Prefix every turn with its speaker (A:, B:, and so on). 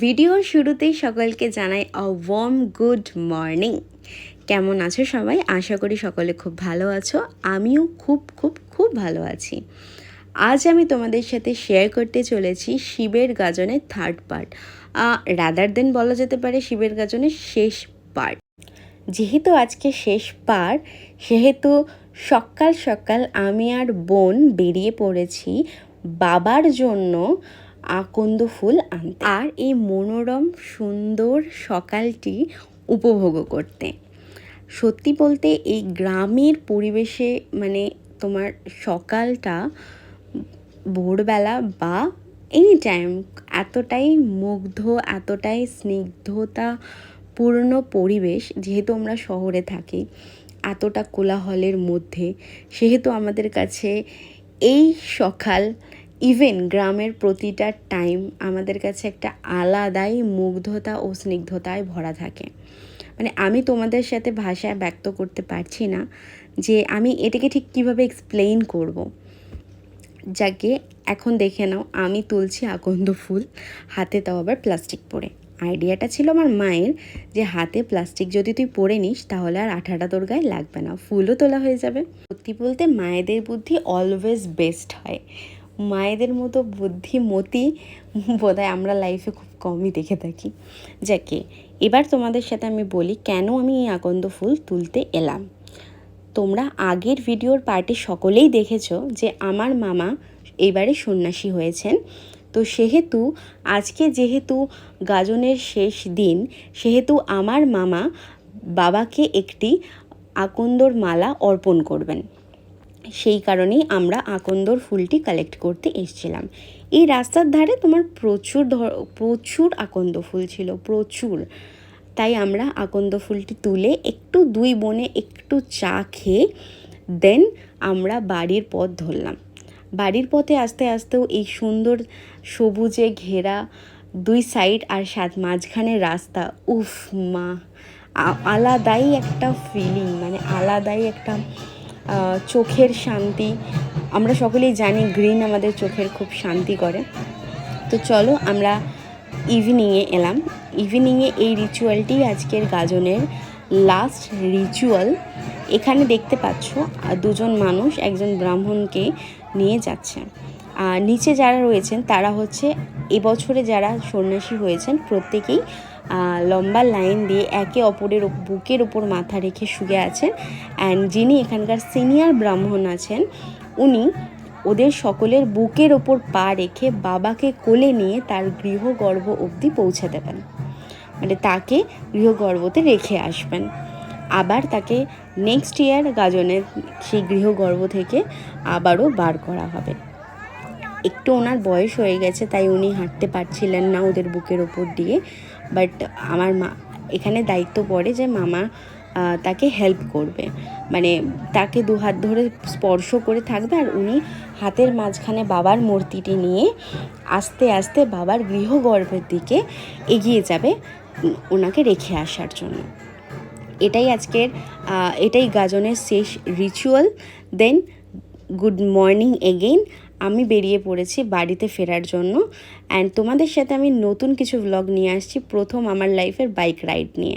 A: ভিডিওর শুরুতেই সকলকে জানাই আ ওয়ার্ম গুড মর্নিং। কেমন আছো সবাই? আশা করি সকলে খুব ভালো আছো। আমিও খুব খুব খুব ভালো আছি। আজ আমি তোমাদের সাথে শেয়ার করতে চলেছি শিবের গাজনের থার্ড পার্ট, রাদার দেন বলা যেতে পারে শিবের গাজনের শেষ পার্ট। যেহেতু আজকে শেষ পার্ট, সেহেতু সকাল সকাল আমি আর বোন বেরিয়ে পড়েছি বাবার জন্য আকন্দ ফুল আনতে, আর এই মনোরম সুন্দর সকালটি উপভোগ করতে। সত্যি বলতে এই গ্রামের পরিবেশে মানে তোমার সকালটা ভোরবেলা বা এনি টাইম এতটাই মুগ্ধ, এতটাই স্নিগ্ধতা পূর্ণ পরিবেশ। যেহেতু আমরা শহরে থাকি, এতটা কোলাহলের মধ্যে, সেহেতু আমাদের কাছে এই সকাল, ইভেন গ্রামের প্রতিটা টাইম আমাদের কাছে একটা আলাদাই মুগ্ধতা ও স্নিগ্ধতায় ভরা থাকে। মানে আমি তোমাদের সাথে ভাষায় ব্যক্ত করতে পারছি না যে আমি এটাকে ঠিক কীভাবে এক্সপ্লেইন করব। যাকে এখন দেখে নাও, আমি তুলছি আকন্দ ফুল, হাতে তাও আবার প্লাস্টিক পরে। আইডিয়াটা ছিল আমার মায়ের, যে হাতে প্লাস্টিক যদি তুই পরে নিস তাহলে আর আঠাটা তোর গায়ে লাগবে না, ফুলও তোলা হয়ে যাবে। সত্যি বলতে মায়েদের বুদ্ধি অলওয়েজ বেস্ট হয়। মায়েদের মতো বুদ্ধিমতী বোধহয় আমরা লাইফে খুব কমই দেখে থাকি। যাকে এবার তোমাদের সাথে আমি বলি কেন আমি এই আকন্দ ফুল তুলতে এলাম। তোমরা আগের ভিডিওর পার্টে সকলেই দেখেছো যে আমার মামা এবারে সন্ন্যাসী হয়েছেন। তো সেহেতু আজকে যেহেতু গাজনের শেষ দিন, সেহেতু আমার মামা বাবাকে একটি আকন্দর মালা অর্পণ করবেন। সেই কারণেই আমরা আকন্দর ফুলটি কালেক্ট করতে এসেছিলাম। এই রাস্তার ধারে তোমার প্রচুর আকন্দ ফুল ছিল, প্রচুর। তাই আমরা আকন্দ ফুলটি তুলে একটু দুই বোনে একটু চা খেয়ে দেন আমরা বাড়ির পথ ধরলাম। বাড়ির পথে আস্তে আস্তেও এই সুন্দর সবুজে ঘেরা দুই সাইড আর মাঝখানে রাস্তা, উফ মা, আলাদাই একটা ফিলিং, মানে আলাদাই একটা চোখের শান্তি। আমরা সকলেই জানি গ্রিন আমাদের চোখের খুব শান্তি করে। তো চলো আমরা ইভিনিংয়ে এলাম। ইভিনিংয়ে এই রিচুয়ালটি আজকের গাজনের লাস্ট রিচুয়াল। এখানে দেখতে পাচ্ছ দুজন মানুষ একজন ব্রাহ্মণকে নিয়ে যাচ্ছে। আর নিচে যারা রয়েছেন তারা হচ্ছে এবছরে যারা সন্ন্যাসী হয়েছেন প্রত্যেকেই লম্বা লাইন দিয়ে একে অপরের বুকের ওপর মাথা রেখে শুয়ে আছেন। অ্যান্ড যিনি এখানকার সিনিয়র ব্রাহ্মণ আছেন, উনি ওদের সকলের বুকের ওপর পা রেখে বাবাকে কোলে নিয়ে তার গৃহগর্ভ অবধি পৌঁছে দেবেন। মানে তাকে গৃহগর্ভতে রেখে আসবেন। আবার তাকে নেক্সট ইয়ার গাজনের সেই গৃহগর্ভ থেকে আবারও বার করা হবে। একটু ওনার বয়স হয়ে গেছে, তাই উনি হাঁটতে পারছিলেন না ওদের বুকের ওপর দিয়ে। বাট আমার মা এখানে দায়িত্ব পড়ে যে মামা তাকে হেল্প করবে, মানে তাকে দু হাত ধরে স্পর্শ করে থাকবে, আর উনি হাতের মাঝখানে বাবার মূর্তিটি নিয়ে আস্তে আস্তে বাবার গৃহগর্ভের দিকে এগিয়ে যাবে ওনাকে রেখে আসার জন্য। এটাই গাজনের শেষ রিচুয়াল। দেন গুড মর্নিং এগেইন। আমি বেরিয়ে পড়েছি বাড়িতে ফেরার জন্য। অ্যান্ড তোমাদের সাথে আমি নতুন কিছু ভ্লগ নিয়ে আসছি, প্রথম আমার লাইফের বাইক রাইড নিয়ে।